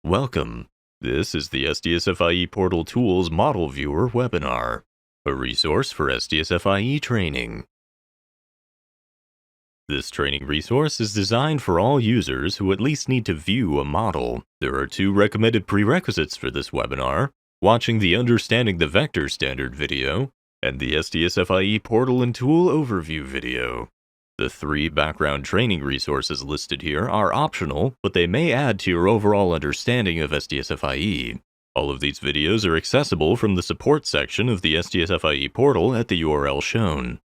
Welcome. This is the SDSFIE Portal Tools Model Viewer webinar, a resource for SDSFIE training. This training resource is designed for all users who at least need to view a model. There are two recommended prerequisites for this webinar: watching the Understanding the Vector Standard video and the SDSFIE Portal and Tool Overview video. The three background training resources listed here are optional, but they may add to your overall understanding of SDSFIE. All of these videos are accessible from the support section of the SDSFIE portal at the URL shown.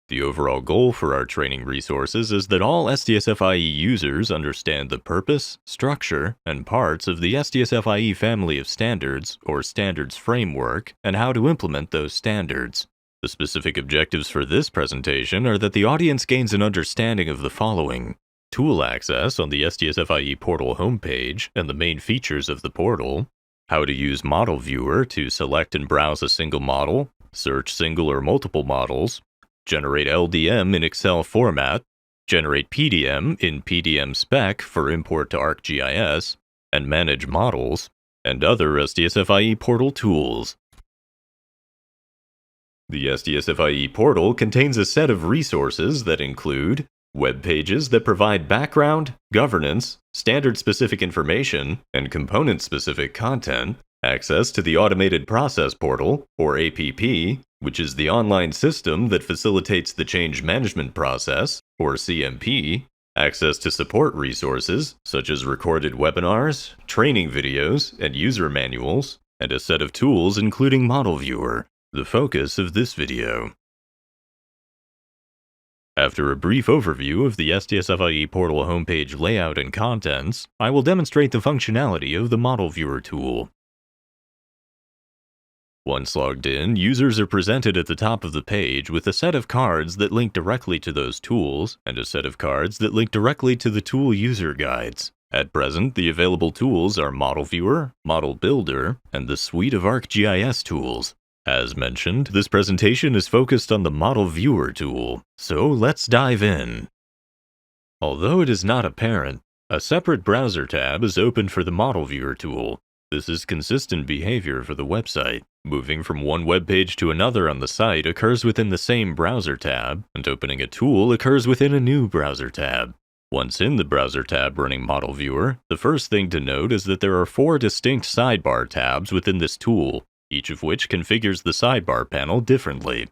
The overall goal for our training resources is that all SDSFIE users understand the purpose, structure, and parts of the SDSFIE family of standards, or standards framework, and how to implement those standards. The specific objectives for this presentation are that the audience gains an understanding of the following: tool access on the SDSFIE portal homepage and the main features of the portal, how to use Model Viewer to select and browse a single model, search single or multiple models, generate LDM in Excel format, generate PDM in PDM spec for import to ArcGIS, and manage models, and other SDSFIE portal tools. The SDSFIE portal contains a set of resources that include web pages that provide background, governance, standard-specific information, and component-specific content, access to the Automated Process Portal, or APP, which is the online system that facilitates the change management process, or CMP, access to support resources, such as recorded webinars, training videos, and user manuals, and a set of tools including Model Viewer, the focus of this video. After a brief overview of the SDSFIE portal homepage layout and contents, I will demonstrate the functionality of the Model Viewer tool. Once logged in, users are presented at the top of the page with a set of cards that link directly to those tools, and a set of cards that link directly to the tool user guides. At present, the available tools are Model Viewer, Model Builder, and the suite of ArcGIS tools. As mentioned, this presentation is focused on the Model Viewer tool, so let's dive in. Although it is not apparent, a separate browser tab is open for the Model Viewer tool. This is consistent behavior for the website. Moving from one web page to another on the site occurs within the same browser tab, and opening a tool occurs within a new browser tab. Once in the browser tab running Model Viewer, the first thing to note is that there are 4 distinct sidebar tabs within this tool, each of which configures the sidebar panel differently.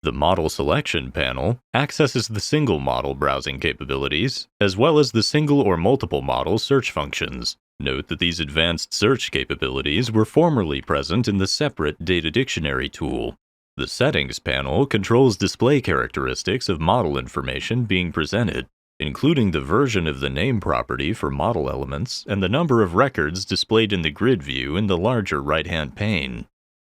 The Model Selection panel accesses the single model browsing capabilities, as well as the single or multiple model search functions. Note that these advanced search capabilities were formerly present in the separate Data Dictionary tool. The Settings panel controls display characteristics of model information being presented, including the version of the name property for model elements and the number of records displayed in the grid view in the larger right-hand pane.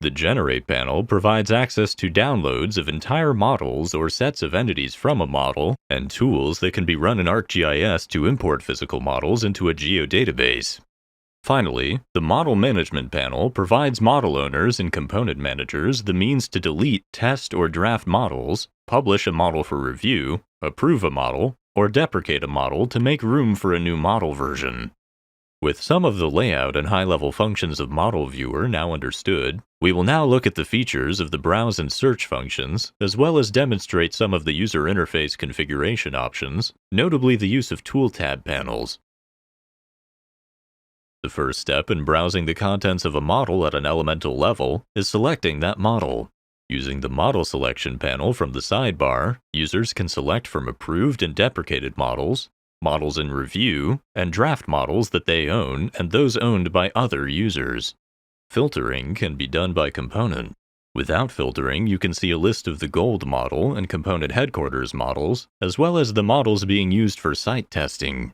The Generate panel provides access to downloads of entire models or sets of entities from a model, and tools that can be run in ArcGIS to import physical models into a geodatabase. Finally, the Model Management panel provides model owners and component managers the means to delete, test, or draft models, publish a model for review, approve a model, or deprecate a model to make room for a new model version. With some of the layout and high-level functions of Model Viewer now understood, we will now look at the features of the browse and search functions, as well as demonstrate some of the user interface configuration options, notably the use of tool tab panels. The first step in browsing the contents of a model at an elemental level is selecting that model. Using the Model Selection panel from the sidebar, users can select from approved and deprecated models, models in review, and draft models that they own and those owned by other users. Filtering can be done by component. Without filtering, you can see a list of the gold model and component headquarters models, as well as the models being used for site testing.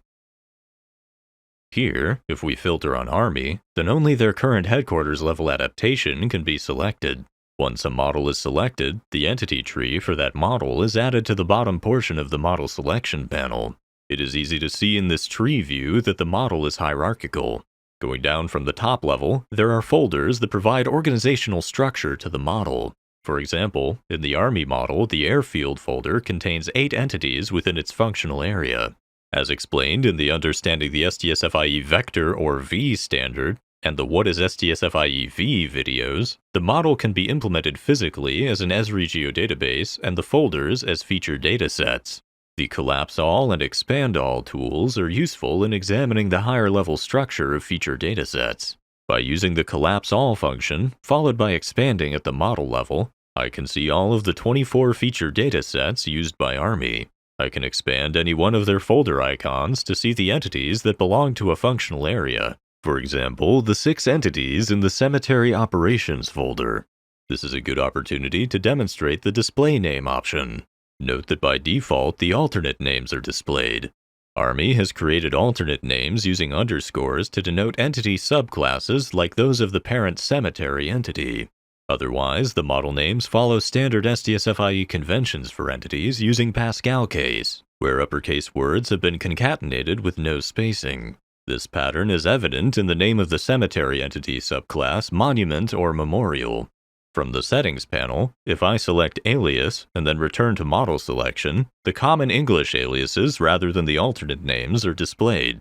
Here, if we filter on Army, then only their current headquarters level adaptation can be selected. Once a model is selected, the entity tree for that model is added to the bottom portion of the Model Selection panel. It is easy to see in this tree view that the model is hierarchical. Going down from the top level, there are folders that provide organizational structure to the model. For example, in the Army model, the Airfield folder contains 8 entities within its functional area. As explained in the Understanding the SDSFIE Vector or V standard, and the What is SDSFIE V videos, the model can be implemented physically as an Esri geodatabase and the folders as feature datasets. The Collapse All and Expand All tools are useful in examining the higher level structure of feature datasets. By using the Collapse All function, followed by expanding at the model level, I can see all of the 24 feature datasets used by Army. I can expand any one of their folder icons to see the entities that belong to a functional area. For example, the 6 entities in the Cemetery Operations folder. This is a good opportunity to demonstrate the display name option. Note that by default, the alternate names are displayed. Army has created alternate names using underscores to denote entity subclasses like those of the parent cemetery entity. Otherwise, the model names follow standard SDSFIE conventions for entities using Pascal case, where uppercase words have been concatenated with no spacing. This pattern is evident in the name of the cemetery entity subclass Monument or Memorial. From the Settings panel, if I select Alias and then return to Model Selection, the common English aliases rather than the alternate names are displayed.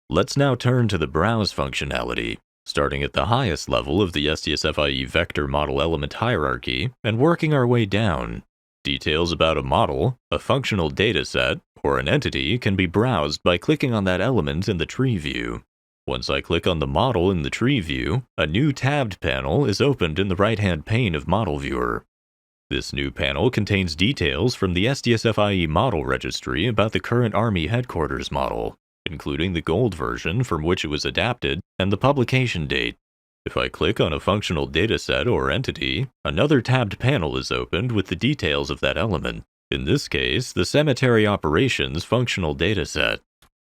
Let's now turn to the Browse functionality, starting at the highest level of the SDSFIE vector model element hierarchy and working our way down. Details about a model, a functional dataset, or an entity can be browsed by clicking on that element in the tree view. Once I click on the model in the tree view, a new tabbed panel is opened in the right-hand pane of Model Viewer. This new panel contains details from the SDSFIE model registry about the current Army headquarters model, including the gold version from which it was adapted and the publication date. If I click on a functional dataset or entity, another tabbed panel is opened with the details of that element. In this case, the Cemetery Operations functional dataset.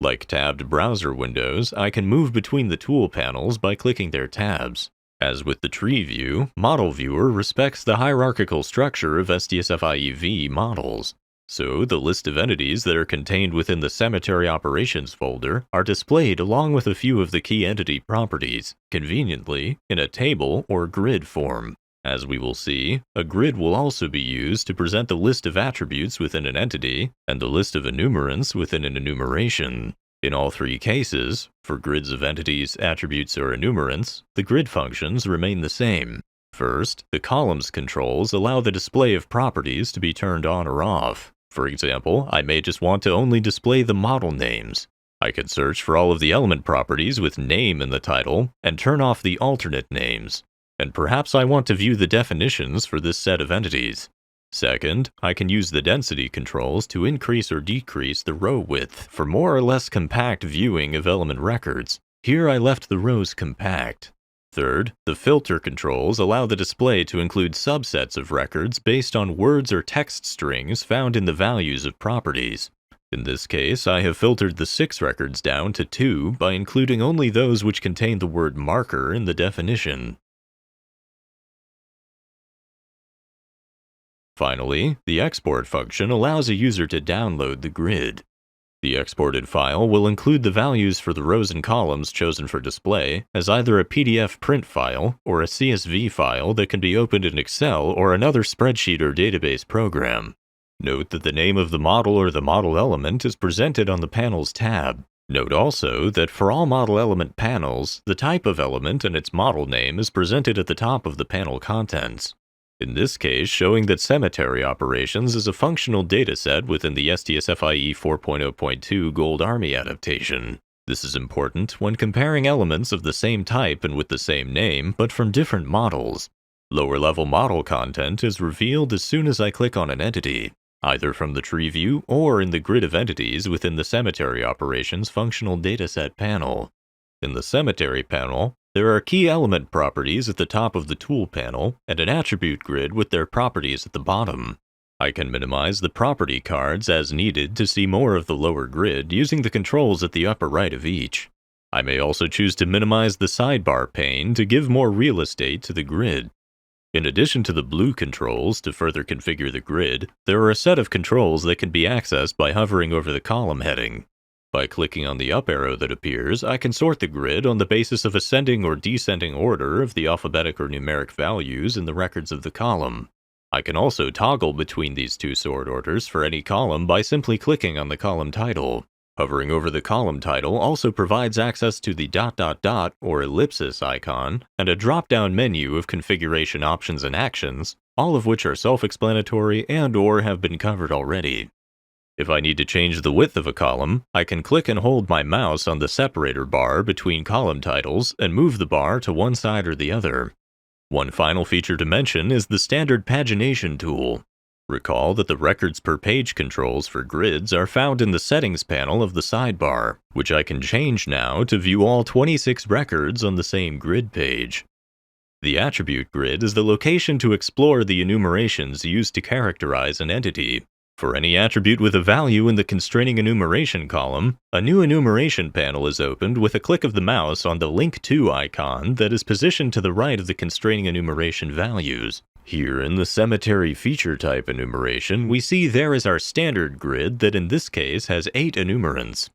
Like tabbed browser windows, I can move between the tool panels by clicking their tabs. As with the tree view, Model Viewer respects the hierarchical structure of SDSFIE V models. So, the list of entities that are contained within the Cemetery Operations folder are displayed along with a few of the key entity properties, conveniently, in a table or grid form. As we will see, a grid will also be used to present the list of attributes within an entity and the list of enumerants within an enumeration. In all 3 cases, for grids of entities, attributes, or enumerants, the grid functions remain the same. First, the columns controls allow the display of properties to be turned on or off. For example, I may just want to only display the model names. I can search for all of the element properties with name in the title and turn off the alternate names. And perhaps I want to view the definitions for this set of entities. Second, I can use the density controls to increase or decrease the row width for more or less compact viewing of element records. Here I left the rows compact. Third, the filter controls allow the display to include subsets of records based on words or text strings found in the values of properties. In this case, I have filtered the 6 records down to 2 by including only those which contain the word marker in the definition. Finally, the export function allows a user to download the grid. The exported file will include the values for the rows and columns chosen for display as either a PDF print file or a CSV file that can be opened in Excel or another spreadsheet or database program. Note that the name of the model or the model element is presented on the Panels tab. Note also that for all model element panels, the type of element and its model name is presented at the top of the panel contents. In this case, showing that Cemetery Operations is a functional dataset within the SDSFIE 4.0.2 Gold Army adaptation. This is important when comparing elements of the same type and with the same name, but from different models. Lower-level model content is revealed as soon as I click on an entity, either from the tree view or in the grid of entities within the Cemetery Operations functional dataset panel. In the Cemetery panel, there are key element properties at the top of the tool panel and an attribute grid with their properties at the bottom. I can minimize the property cards as needed to see more of the lower grid using the controls at the upper right of each. I may also choose to minimize the sidebar pane to give more real estate to the grid. In addition to the blue controls to further configure the grid, there are a set of controls that can be accessed by hovering over the column heading. By clicking on the up arrow that appears, I can sort the grid on the basis of ascending or descending order of the alphabetic or numeric values in the records of the column. I can also toggle between these 2 sort orders for any column by simply clicking on the column title. Hovering over the column title also provides access to the ... or ellipsis icon and a drop-down menu of configuration options and actions, all of which are self-explanatory and/or have been covered already. If I need to change the width of a column, I can click and hold my mouse on the separator bar between column titles and move the bar to one side or the other. One final feature to mention is the standard pagination tool. Recall that the records per page controls for grids are found in the settings panel of the sidebar, which I can change now to view all 26 records on the same grid page. The attribute grid is the location to explore the enumerations used to characterize an entity. For any attribute with a value in the constraining enumeration column, a new enumeration panel is opened with a click of the mouse on the Link To icon that is positioned to the right of the constraining enumeration values. Here in the cemetery feature type enumeration, we see there is our standard grid that in this case has 8 enumerants.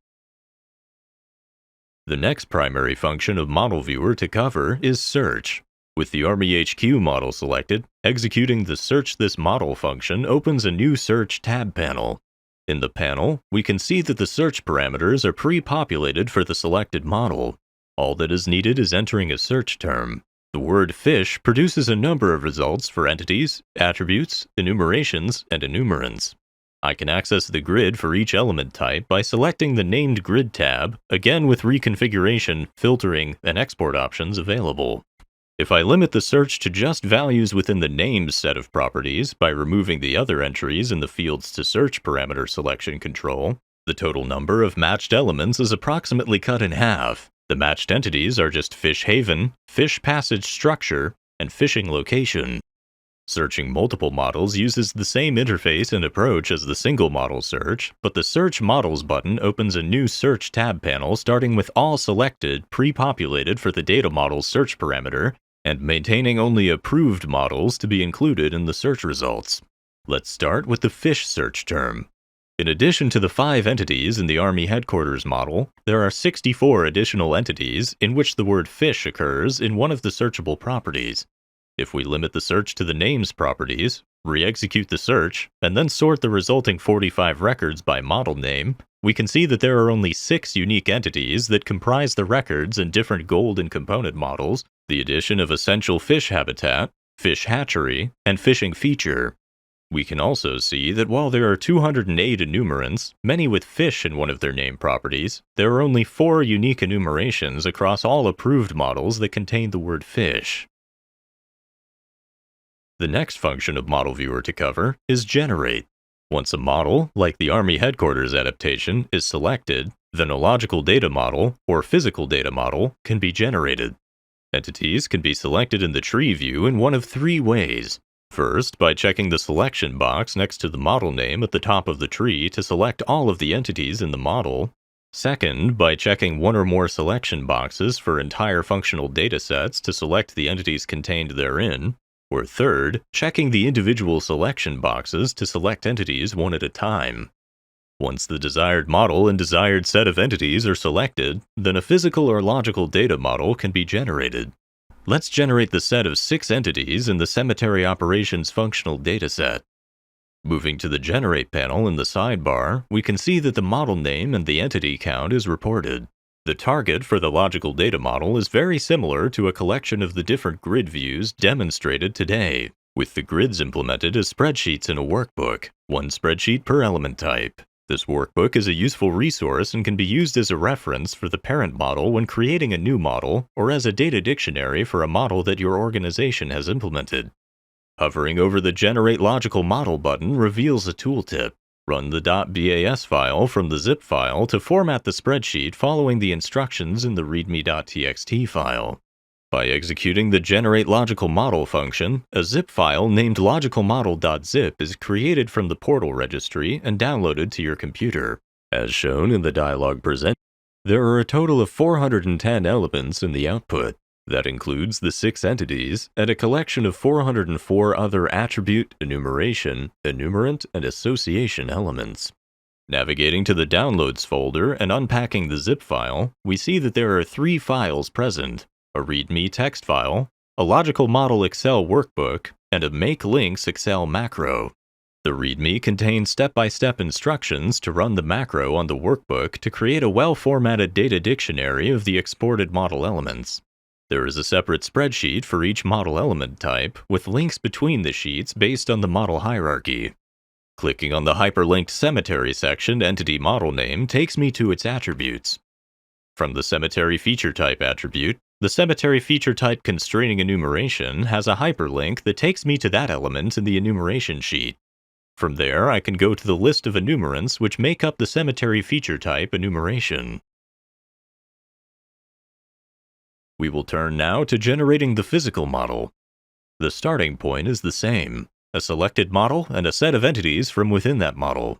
The next primary function of Model Viewer to cover is Search. With the Army HQ model selected, executing the Search This Model function opens a new Search tab panel. In the panel, we can see that the search parameters are pre-populated for the selected model. All that is needed is entering a search term. The word fish produces a number of results for entities, attributes, enumerations, and enumerants. I can access the grid for each element type by selecting the Named Grid tab, again with reconfiguration, filtering, and export options available. If I limit the search to just values within the names set of properties by removing the other entries in the Fields to Search parameter selection control, the total number of matched elements is approximately cut in half. The matched entities are just Fish Haven, Fish Passage Structure, and Fishing Location. Searching multiple models uses the same interface and approach as the single model search, but the Search Models button opens a new Search tab panel starting with all selected, pre-populated for the data model search parameter, and maintaining only approved models to be included in the search results. Let's start with the fish search term. In addition to the 5 entities in the Army Headquarters model, there are 64 additional entities in which the word fish occurs in one of the searchable properties. If we limit the search to the names properties, re-execute the search, and then sort the resulting 45 records by model name, we can see that there are only 6 unique entities that comprise the records in different gold and component models, the addition of essential fish habitat, fish hatchery, and fishing feature. We can also see that while there are 208 enumerants, many with fish in one of their name properties, there are only 4 unique enumerations across all approved models that contain the word fish. The next function of Model Viewer to cover is Generate. Once a model, like the Army Headquarters adaptation, is selected, then a logical data model, or physical data model, can be generated. Entities can be selected in the tree view in one of 3 ways. First, by checking the selection box next to the model name at the top of the tree to select all of the entities in the model. Second, by checking one or more selection boxes for entire functional datasets to select the entities contained therein. Or third, checking the individual selection boxes to select entities one at a time. Once the desired model and desired set of entities are selected, then a physical or logical data model can be generated. Let's generate the set of 6 entities in the Cemetery Operations functional dataset. Moving to the Generate panel in the sidebar, we can see that the model name and the entity count is reported. The target for the logical data model is very similar to a collection of the different grid views demonstrated today, with the grids implemented as spreadsheets in a workbook, 1 spreadsheet per element type. This workbook is a useful resource and can be used as a reference for the parent model when creating a new model, or as a data dictionary for a model that your organization has implemented. Hovering over the Generate Logical Model button reveals a tooltip. Run the .bas file from the zip file to format the spreadsheet following the instructions in the readme.txt file. By executing the Generate Logical Model function, a zip file named logicalmodel.zip is created from the portal registry and downloaded to your computer. As shown in the dialog presented, there are a total of 410 elements in the output. That includes the 6 entities and a collection of 404 other attribute, enumeration, enumerant, and association elements. Navigating to the Downloads folder and unpacking the zip file, we see that there are 3 files present: a README text file, a Logical Model Excel workbook, and a Make Links Excel macro. The README contains step-by-step instructions to run the macro on the workbook to create a well-formatted data dictionary of the exported model elements. There is a separate spreadsheet for each model element type, with links between the sheets based on the model hierarchy. Clicking on the hyperlinked cemetery section entity model name takes me to its attributes. From the cemetery feature type attribute, the cemetery feature type constraining enumeration has a hyperlink that takes me to that element in the enumeration sheet. From there, I can go to the list of enumerants which make up the cemetery feature type enumeration. We will turn now to generating the physical model. The starting point is the same, a selected model and a set of entities from within that model.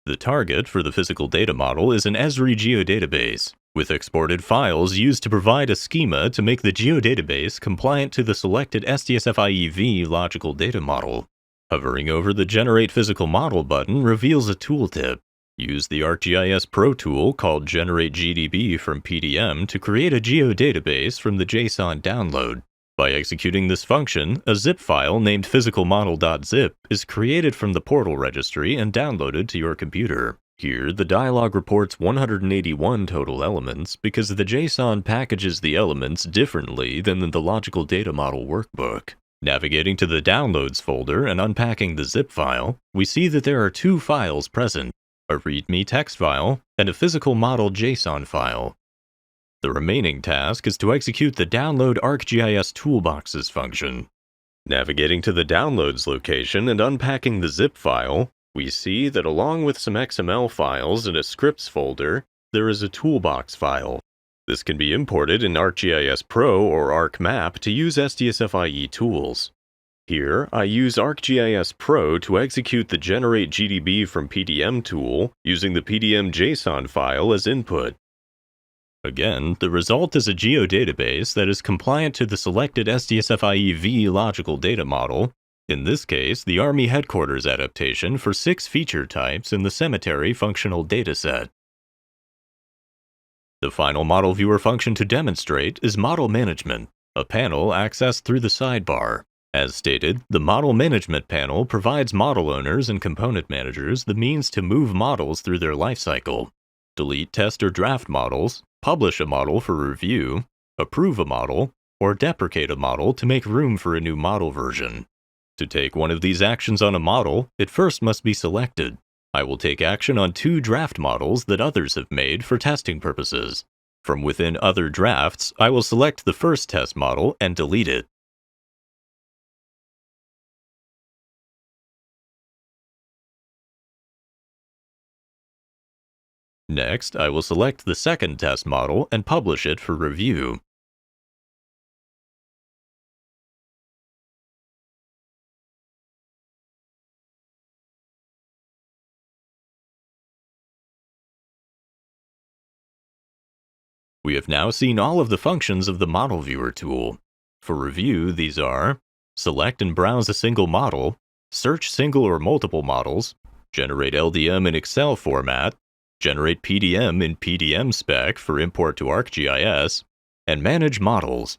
The target for the physical data model is an Esri geodatabase, with exported files used to provide a schema to make the geodatabase compliant to the selected SDSFIE logical data model. Hovering over the Generate Physical Model button reveals a tooltip. Use the ArcGIS Pro tool called Generate GDB from PDM to create a geodatabase from the JSON download. By executing this function, a zip file named physicalmodel.zip is created from the portal registry and downloaded to your computer. Here, the dialog reports 181 total elements because the JSON packages the elements differently than in the logical data model workbook. Navigating to the Downloads folder and unpacking the zip file, we see that there are two files present, a README text file and a physical model JSON file. The remaining task is to execute the Download ArcGIS Toolboxes function. Navigating to the Downloads location and unpacking the zip file, we see that along with some XML files and a scripts folder, there is a toolbox file. This can be imported in ArcGIS Pro or ArcMap to use SDSFIE tools. Here, I use ArcGIS Pro to execute the Generate GDB from PDM tool using the PDM JSON file as input. Again, the result is a geodatabase that is compliant to the selected SDSFIE logical data model, in this case, the Army Headquarters adaptation for 6 feature types in the cemetery functional dataset. The final Model Viewer function to demonstrate is Model Management, a panel accessed through the sidebar. As stated, the Model Management panel provides model owners and component managers the means to move models through their lifecycle, delete, test, or draft models, publish a model for review, approve a model, or deprecate a model to make room for a new model version. To take one of these actions on a model, it first must be selected. I will take action on 2 draft models that others have made for testing purposes. From within other drafts, I will select the first test model and delete it. Next, I will select the second test model and publish it for review. We have now seen all of the functions of the Model Viewer tool. For review, these are: select and browse a single model, search single or multiple models, generate LDM in Excel format, generate PDM in PDM spec for import to ArcGIS, and manage models.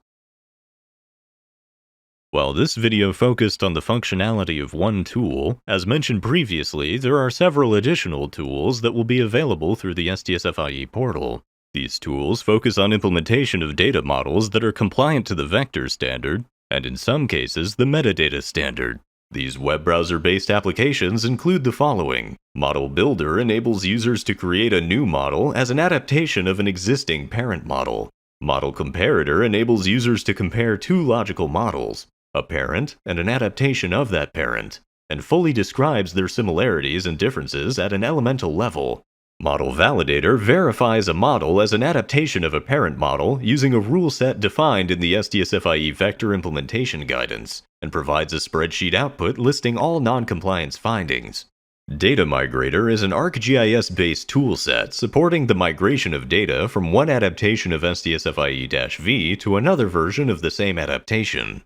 While this video focused on the functionality of one tool, as mentioned previously, there are several additional tools that will be available through the SDSFIE portal. These tools focus on implementation of data models that are compliant to the vector standard, and in some cases, the metadata standard. These web browser-based applications include the following. Model Builder enables users to create a new model as an adaptation of an existing parent model. Model Comparator enables users to compare 2 logical models, a parent and an adaptation of that parent, and fully describes their similarities and differences at an elemental level. Model Validator verifies a model as an adaptation of a parent model using a rule set defined in the SDSFIE vector implementation guidance, and provides a spreadsheet output listing all non-compliance findings. Data Migrator is an ArcGIS-based toolset supporting the migration of data from one adaptation of SDSFIE-V to another version of the same adaptation.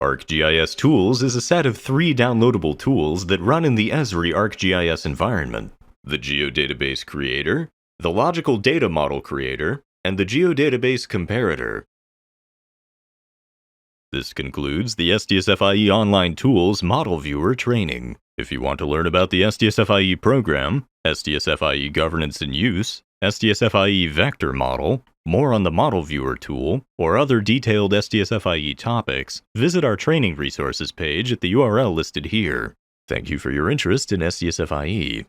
ArcGIS Tools is a set of 3 downloadable tools that run in the Esri ArcGIS environment: the Geodatabase Creator, the Logical Data Model Creator, and the Geodatabase Comparator. This concludes the SDSFIE Online Tools Model Viewer training. If you want to learn about the SDSFIE program, SDSFIE governance and use, SDSFIE vector model, more on the Model Viewer tool, or other detailed SDSFIE topics, visit our training resources page at the URL listed here. Thank you for your interest in SDSFIE.